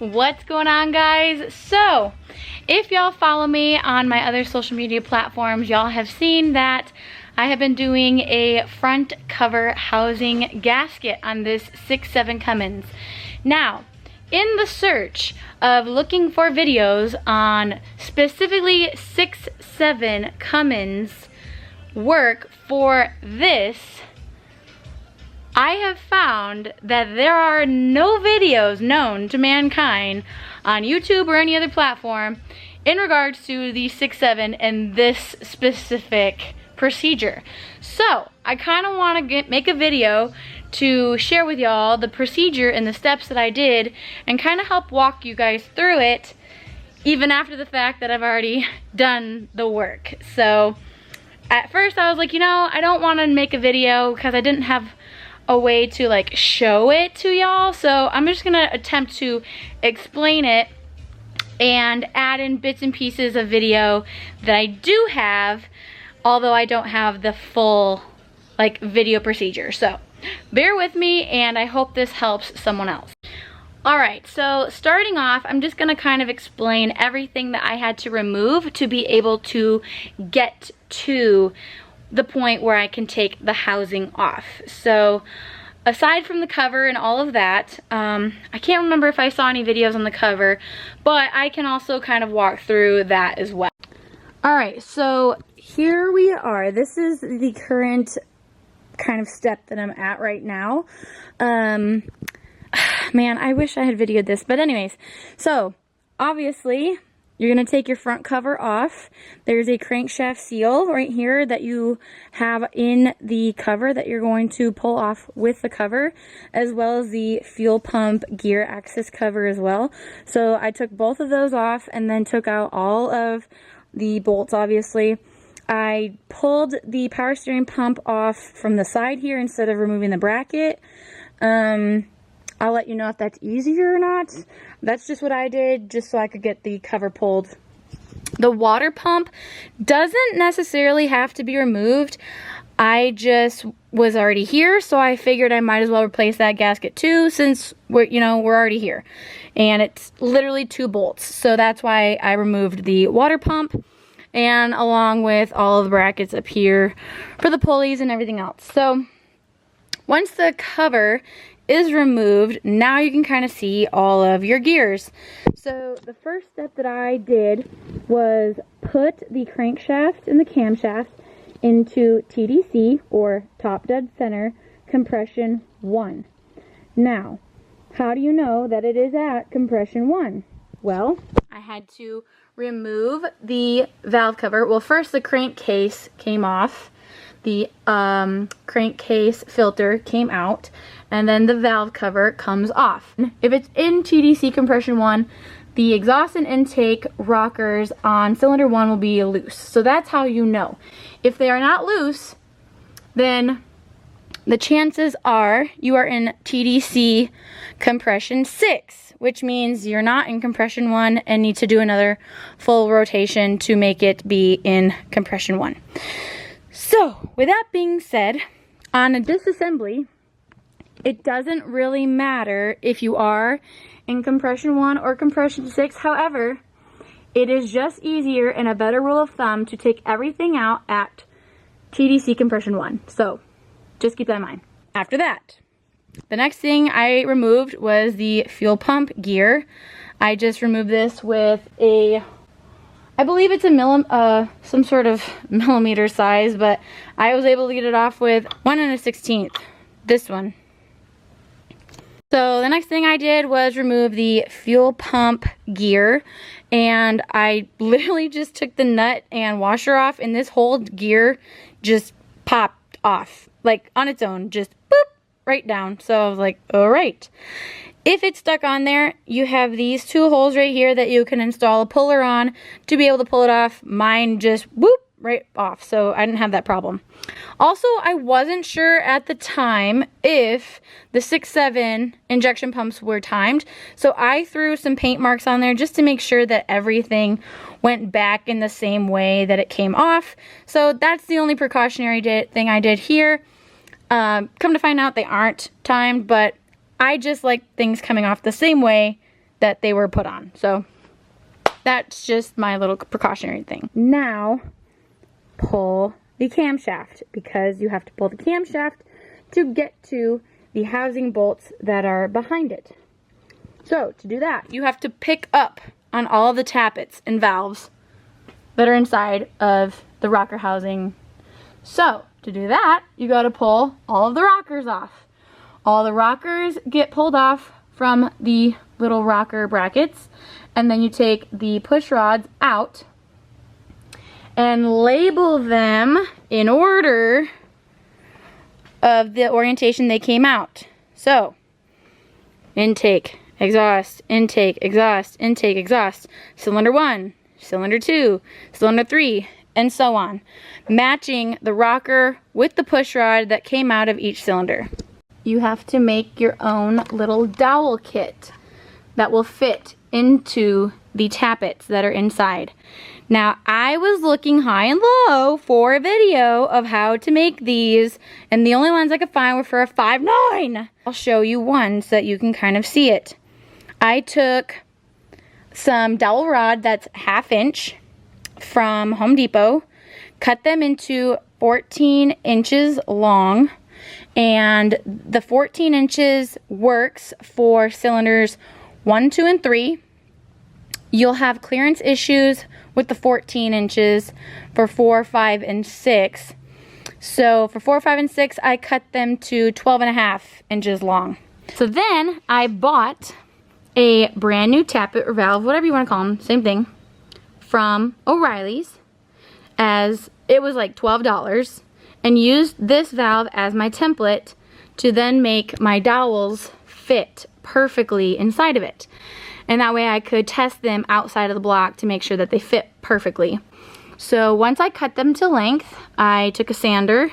What's going on, guys? So if y'all follow me on my other social media platforms, y'all have seen that I have been doing a front cover housing gasket on this 6.7 Cummins. Now, in the search of looking for videos on specifically 6.7 Cummins work for this, I have found that there are no videos known to mankind on YouTube or any other platform in regards to the 6.7 and this specific procedure. So I kind of want to make a video to share with y'all the procedure and the steps that I did and kind of help walk you guys through it, even after the fact that I've already done the work. So at first I was like, you know, I don't want to make a video because I didn't have a way to like show it to y'all, so I'm just gonna attempt to explain it and add in bits and pieces of video that I do have, although I don't have the full like video procedure. So bear with me, and I hope this helps someone else. Alright, so starting off, I'm just gonna kind of explain everything that I had to remove to be able to get to the point where I can take the housing off. So aside from the cover and all of that, I can't remember if I saw any videos on the cover, but I can also kind of walk through that as well. Alright, so here we are. This is the current kind of step that I'm at right now. Man, I wish I had videoed this, but anyways, so obviously you're going to take your front cover off. There's a crankshaft seal right here that you have in the cover that you're going to pull off with the cover, as well as the fuel pump gear access cover as well. So I took both of those off and then took out all of the bolts, obviously. I pulled the power steering pump off from the side here instead of removing the bracket. I'll let you know if that's easier or not. That's just what I did, just so I could get the cover pulled. The water pump doesn't necessarily have to be removed. I just was already here, so I figured I might as well replace that gasket too, since we're already here. And it's literally 2 bolts, so that's why I removed the water pump, and along with all of the brackets up here for the pulleys and everything else. So once the cover is removed, now you can kind of see all of your gears. So the first step that I did was put the crankshaft and the camshaft into TDC, or top dead center compression 1. Now, how do you know that it is at compression 1? Well, I had to remove the valve cover. Well, first the crankcase came off. The crankcase filter came out, and then the valve cover comes off. If it's in TDC compression 1, the exhaust and intake rockers on cylinder 1 will be loose. So that's how you know. If they are not loose, then the chances are you are in TDC compression 6, which means you're not in compression 1 and need to do another full rotation to make it be in compression 1. So, with that being said, on a disassembly, it doesn't really matter if you are in compression 1 or compression 6. However, it is just easier and a better rule of thumb to take everything out at TDC compression 1. So, just keep that in mind. After that, the next thing I removed was the fuel pump gear. I just removed this with a, I believe it's a some sort of millimeter size, but I was able to get it off with 1 1/16. This one. So the next thing I did was remove the fuel pump gear, and I literally just took the nut and washer off, and this whole gear just popped off, like on its own, just boop, right down. So I was like, all right. If it's stuck on there, you have these 2 holes right here that you can install a puller on to be able to pull it off. Mine just whoop right off, so I didn't have that problem. Also, I wasn't sure at the time if the 6.7 injection pumps were timed, so I threw some paint marks on there just to make sure that everything went back in the same way that it came off. So that's the only precautionary thing I did here. Come to find out, they aren't timed, but I just like things coming off the same way that they were put on. So that's just my little precautionary thing. Now, pull the camshaft, because you have to pull the camshaft to get to the housing bolts that are behind it. So to do that, you have to pick up on all the tappets and valves that are inside of the rocker housing. So to do that, you got to pull all of the rockers off. All the rockers get pulled off from the little rocker brackets, and then you take the push rods out and label them in order of the orientation they came out. So, intake, exhaust, intake, exhaust, intake, exhaust, cylinder 1, cylinder 2, cylinder 3, and so on, matching the rocker with the push rod that came out of each cylinder. You have to make your own little dowel kit that will fit into the tappets that are inside. Now, I was looking high and low for a video of how to make these, and the only ones I could find were for a 5.9. I'll show you one so that you can kind of see it. I took some dowel rod that's 1/2 inch from Home Depot, cut them into 14 inches long, and the 14 inches works for cylinders 1, 2, and 3. You'll have clearance issues with the 14 inches for 4, 5, and 6. So for 4, 5, and 6, I cut them to 12.5 inches long. So then I bought a brand new tappet or valve, whatever you want to call them, same thing, from O'Reilly's, as it was like $12, and used this valve as my template to then make my dowels fit perfectly inside of it. And that way I could test them outside of the block to make sure that they fit perfectly. So once I cut them to length, I took a sander,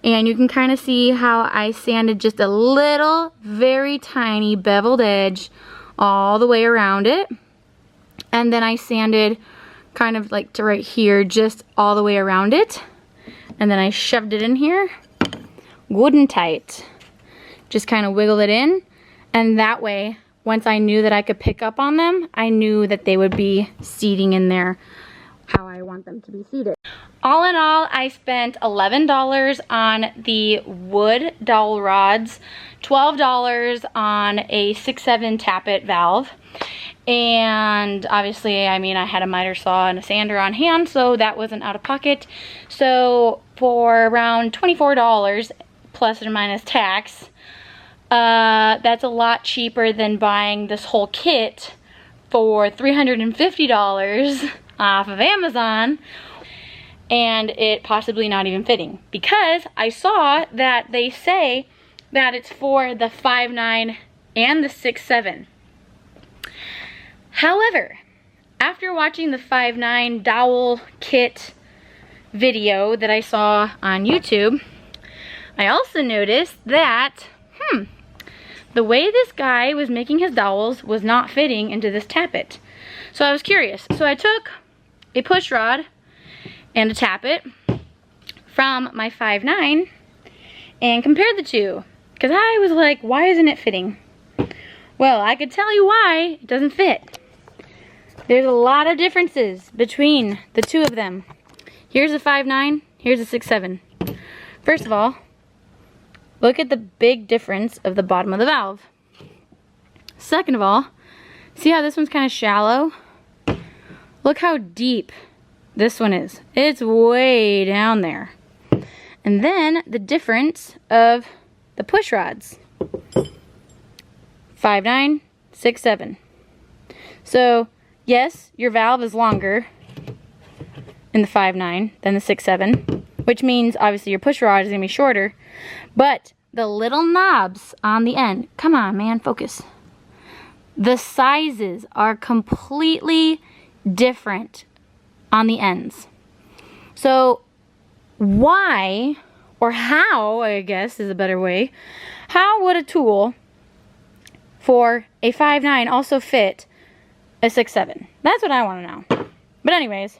and you can kind of see how I sanded just a little, very tiny beveled edge all the way around it. And then I sanded kind of like to right here, just all the way around it. And then I shoved it in here, good and tight. Just kind of wiggled it in, and that way, once I knew that I could pick up on them, I knew that they would be seating in there how I want them to be seated. All in all, I spent $11 on the wood dowel rods, $12 on a 6/7 tappet valve, and obviously, I mean, I had a miter saw and a sander on hand, so that wasn't out of pocket. So for around $24 plus or minus tax, that's a lot cheaper than buying this whole kit for $350 off of Amazon, and it possibly not even fitting, because I saw that they say that it's for the 5.9 and the 6/7. However, after watching the 5.9 dowel kit video that I saw on YouTube, I also noticed that the way this guy was making his dowels was not fitting into this tappet. So I was curious. So I took a push rod and a tappet from my 5.9 and compared the two, because I was like, why isn't it fitting? Well, I could tell you why it doesn't fit. There's a lot of differences between the two of them. Here's a 5.9, here's a 6/7. First of all, look at the big difference of the bottom of the valve. Second of all, see how this one's kind of shallow? Look how deep this one is. It's way down there. And then the difference of the push rods. 5.9, 6/7. So yes, your valve is longer in the 5.9 than the 6/7, which means obviously your push rod is gonna be shorter, but the little knobs on the end, come on man, focus. The sizes are completely different on the ends. So why, or how, I guess is a better way, how would a tool for a 5.9 also fit a 6/7? That's what I want to know. But anyways,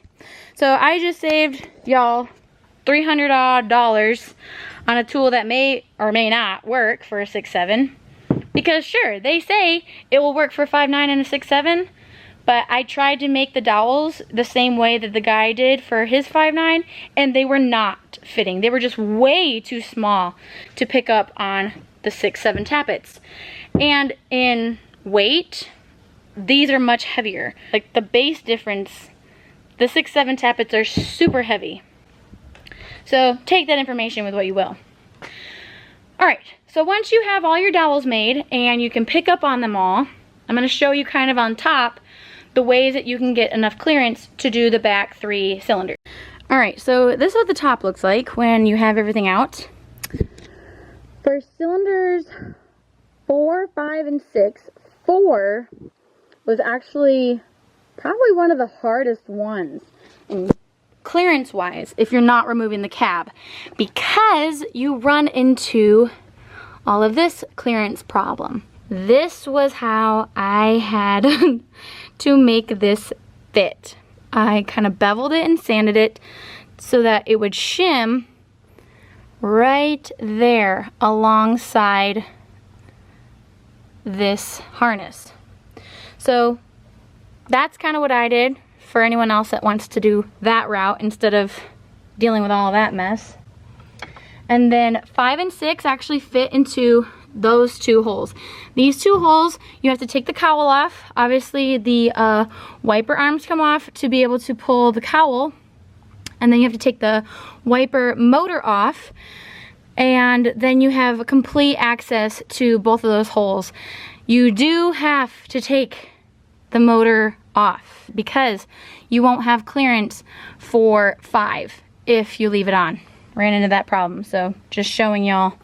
so I just saved y'all $300 odd on a tool that may or may not work for a 6/7. Because sure, they say it will work for 5.9 and a 6.7, but I tried to make the dowels the same way that the guy did for his 5.9, and they were not fitting. They were just way too small to pick up on the 6.7 tappets. And in weight, these are much heavier. Like the base difference, the 6.7 tappets are super heavy. So take that information with what you will. All right, so once you have all your dowels made and you can pick up on them all, I'm gonna show you kind of on top the ways that you can get enough clearance to do the back 3 cylinders. All right, so this is what the top looks like when you have everything out. For cylinders 4, 5, and 6, 4 was actually probably one of the hardest ones. And clearance-wise, if you're not removing the cab, because you run into all of this clearance problem. This was how I had to make this fit. I kind of beveled it and sanded it so that it would shim right there alongside this harness. So that's kind of what I did for anyone else that wants to do that route instead of dealing with all of that mess. And then 5 and 6 actually fit into those 2 holes. These 2 holes, you have to take the cowl off. Obviously the wiper arms come off to be able to pull the cowl, and then you have to take the wiper motor off, and then you have complete access to both of those holes. You do have to take the motor off because you won't have clearance for 5 if you leave it on. Ran into that problem, so just showing y'all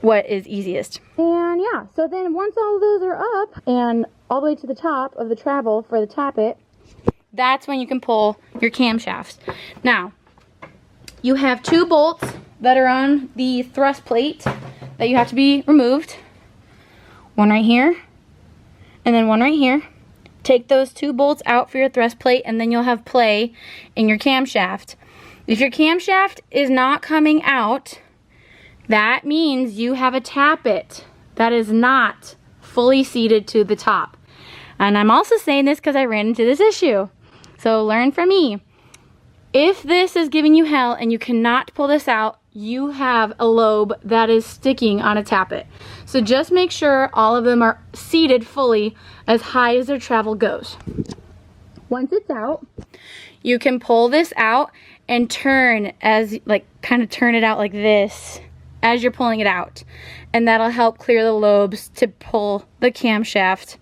what is easiest. And yeah, so then once all of those are up and all the way to the top of the travel for the tappet, that's when you can pull your camshafts. Now, you have 2 bolts that are on the thrust plate that you have to be removed. One right here, and then one right here. Take those 2 bolts out for your thrust plate, and then you'll have play in your camshaft. If your camshaft is not coming out, that means you have a tappet that is not fully seated to the top. And I'm also saying this because I ran into this issue. So learn from me. If this is giving you hell and you cannot pull this out, you have a lobe that is sticking on a tappet. So just make sure all of them are seated fully as high as their travel goes. Once it's out, you can pull this out and turn as, like, kind of turn it out like this as you're pulling it out. And that'll help clear the lobes to pull the camshaft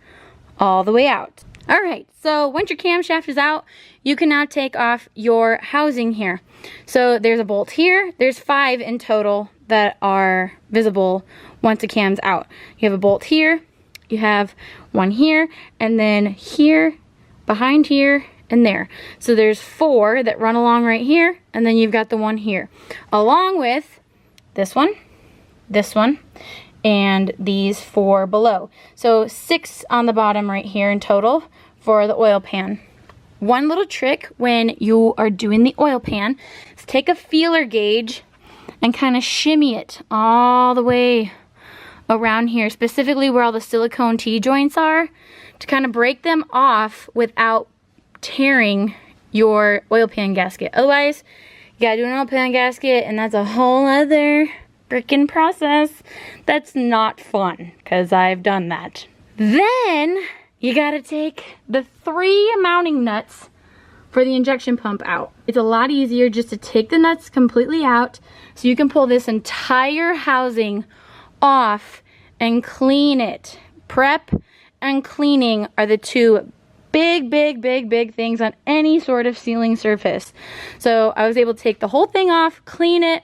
all the way out. All right, so once your camshaft is out, you can now take off your housing here. So there's a bolt here. There's 5 in total that are visible once the cam's out. You have a bolt here, you have one here, and then here, behind here, and there. So there's 4 that run along right here, and then you've got the one here, along with this one, and these 4 below. So 6 on the bottom right here in total for the oil pan. One little trick when you are doing the oil pan is take a feeler gauge and kind of shimmy it all the way around here, specifically where all the silicone T-joints are, to kind of break them off without tearing your oil pan gasket. Otherwise, you gotta do an oil pan gasket, and that's a whole other freaking process. That's not fun, because I've done that. Then you gotta take the 3 mounting nuts for the injection pump out. It's a lot easier just to take the nuts completely out so you can pull this entire housing off and clean it. Prep and cleaning are the 2 big things on any sort of ceiling surface. So I was able to take the whole thing off, clean it,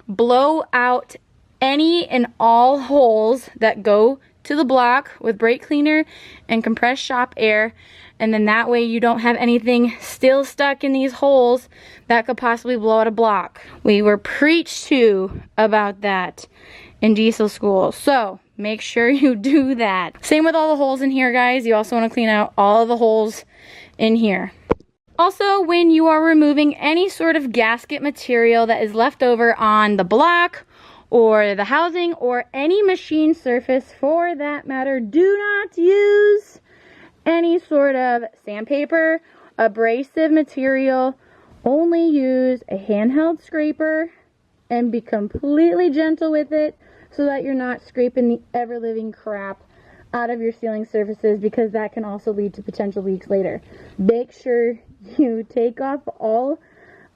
blow out any and all holes that go to the block with brake cleaner and compressed shop air, and then that way you don't have anything still stuck in these holes that could possibly blow out a block. We were preached to about that in diesel school, so make sure you do that. Same with all the holes in here, guys. You also want to clean out all of the holes in here. Also, when you are removing any sort of gasket material that is left over on the block or the housing or any machine surface for that matter, do not use any sort of sandpaper, abrasive material. Only use a handheld scraper and be completely gentle with it so that you're not scraping the ever-living crap out of your ceiling surfaces, because that can also lead to potential leaks later. Make sure you take off all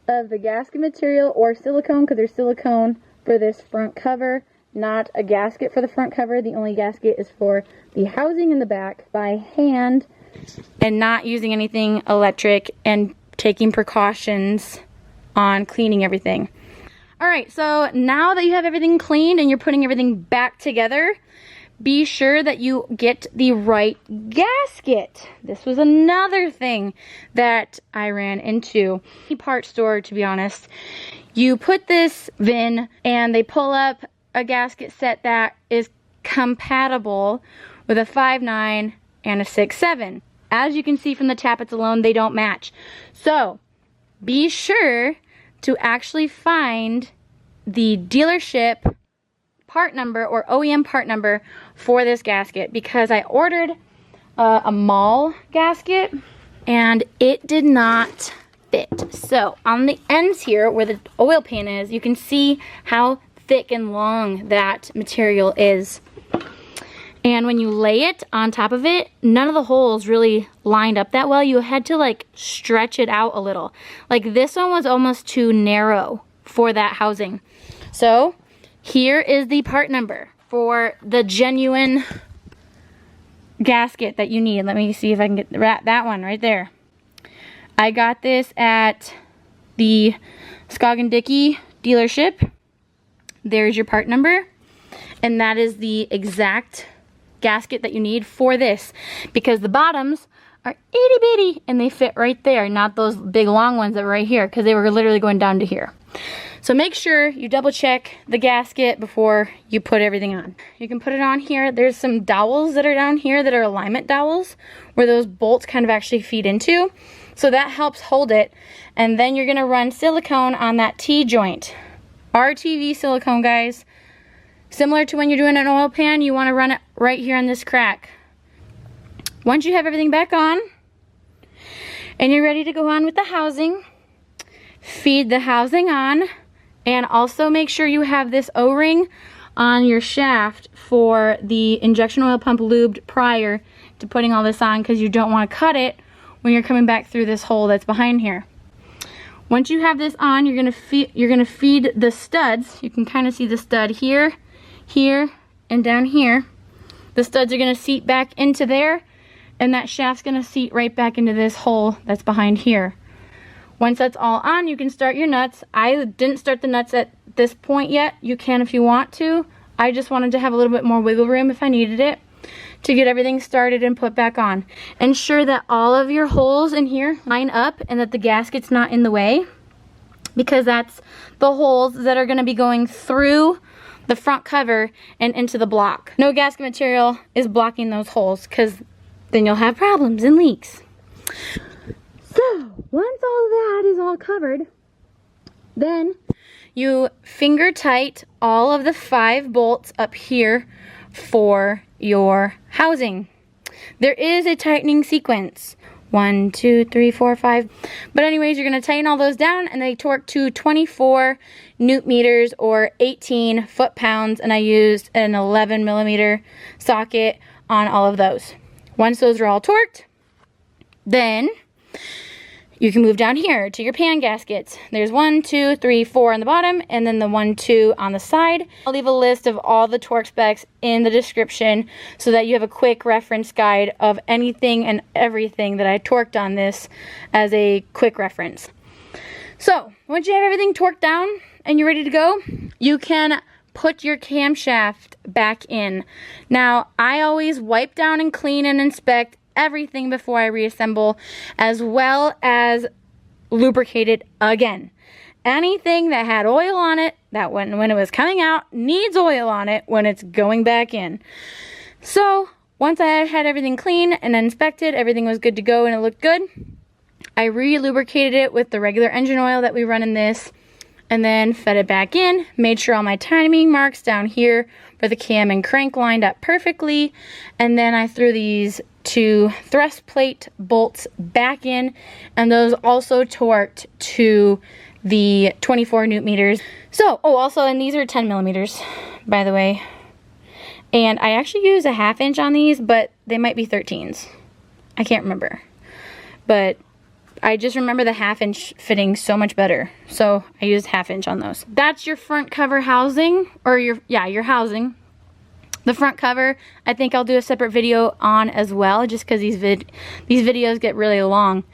of the gasket material or silicone, because there's silicone for this front cover, not a gasket for the front cover. The only gasket is for the housing in the back, by hand, and not using anything electric, and taking precautions on cleaning everything. Alright, so now that you have everything cleaned and you're putting everything back together, be sure that you get the right gasket. This was another thing that I ran into. Part store, to be honest. You put this VIN and they pull up a gasket set that is compatible with a 5.9 and a 6.7. As you can see from the tappets alone, they don't match. So be sure to actually find the dealership part number or OEM part number for this gasket, because I ordered a mall gasket and it did not fit. So on the ends here where the oil pan is, you can see how thick and long that material is. And when you lay it on top of it, none of the holes really lined up that well. You had to like stretch it out a little. Like this one was almost too narrow for that housing. So here is the part number for the genuine gasket that you need. Let me see if I can get that one right there. I got this at the Scoggin Dickey dealership. There's your part number. And that is the exact gasket that you need for this, because the bottoms are itty bitty and they fit right there, not those big long ones that were right here, because they were literally going down to here. So make sure you double check the gasket before you put everything on. You can put it on here. There's some dowels that are down here that are alignment dowels where those bolts kind of actually feed into. So that helps hold it. And then you're gonna run silicone on that T-joint. RTV silicone, guys. Similar to when you're doing an oil pan, you wanna run it right here on this crack. Once you have everything back on and you're ready to go on with the housing, feed the housing on. And also make sure you have this O-ring on your shaft for the injection oil pump lubed prior to putting all this on, because you don't want to cut it when you're coming back through this hole that's behind here. Once you have this on, you're gonna feed the studs. You can kind of see the stud here, here, and down here. The studs are gonna seat back into there, and that shaft's gonna seat right back into this hole that's behind here. Once that's all on, you can start your nuts. I didn't start the nuts at this point yet. You can if you want to. I just wanted to have a little bit more wiggle room if I needed it to get everything started and put back on. Ensure that all of your holes in here line up and that the gasket's not in the way, because that's the holes that are gonna be going through the front cover and into the block. No gasket material is blocking those holes, because then you'll have problems and leaks. So, once all that is all covered, then you finger tight all of the 5 bolts up here for your housing. There is a tightening sequence. 1, 2, 3, 4, 5. But anyways, you're going to tighten all those down, and they torque to 24 newton meters or 18 foot-pounds, and I used an 11 millimeter socket on all of those. Once those are all torqued, then you can move down here to your pan gaskets. There's 1, 2, 3, 4 on the bottom, and then the 1, 2 on the side. I'll leave a list of all the torque specs in the description so that you have a quick reference guide of anything and everything that I torqued on this as a quick reference. So, once you have everything torqued down and you're ready to go, you can put your camshaft back in. Now, I always wipe down and clean and inspect everything before I reassemble, as well as lubricate it again. Anything that had oil on it, that when it was coming out, needs oil on it when it's going back in. So once I had everything clean and inspected, everything was good to go and it looked good, I re-lubricated it with the regular engine oil that we run in this. and then fed it back in, made sure all my timing marks down here for the cam and crank lined up perfectly, and then I threw these 2 thrust plate bolts back in, and those also torqued to the 24 newton meters. So, oh, also, and these are 10 millimeters, by the way. And I actually use a 1/2 inch on these, but they might be 13s. I can't remember. But I just remember the 1/2 inch fitting so much better. So I used 1/2 inch on those. That's your front cover housing, or your housing. The front cover, I think I'll do a separate video on as well, just because these videos get really long.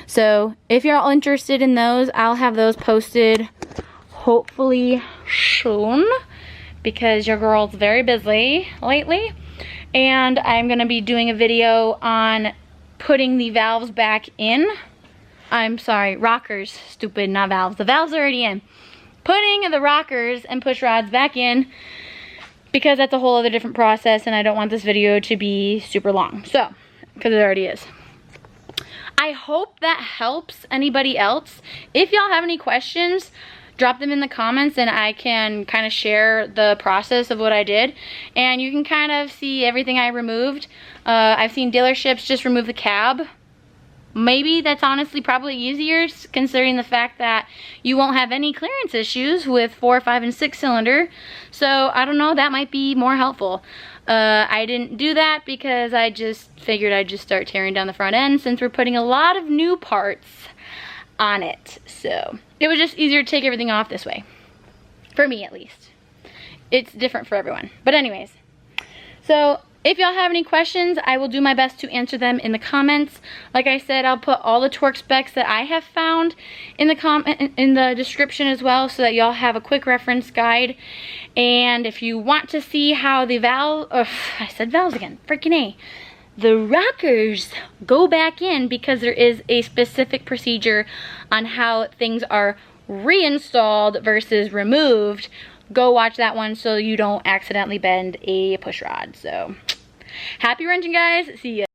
So if you're all interested in those, I'll have those posted hopefully soon, because your girl's very busy lately. And I'm gonna be doing a video on putting the valves back in. I'm sorry, rockers, stupid, not valves. The valves are already in. Putting the rockers and push rods back in, because that's a whole other different process, and I don't want this video to be super long. So, because it already is. I hope that helps anybody else. If y'all have any questions, drop them in the comments and I can kind of share the process of what I did. And you can kind of see everything I removed. I've seen dealerships just remove the cab. Maybe that's honestly probably easier, considering the fact that you won't have any clearance issues with 4, 5, and 6 cylinder. So I don't know, that might be more helpful. I didn't do that because I just figured I'd just start tearing down the front end, since we're putting a lot of new parts on it. So it was just easier to take everything off this way, for me at least. It's different for everyone, but anyways. So if y'all have any questions, I will do my best to answer them in the comments. Like I said, I'll put all the torque specs that I have found in the description as well, so that y'all have a quick reference guide. And if you want to see how the I said valves again, freaking A. The rockers go back in, because there is a specific procedure on how things are reinstalled versus removed. Go watch that one so you don't accidentally bend a push rod. So, happy wrenching, guys. See ya.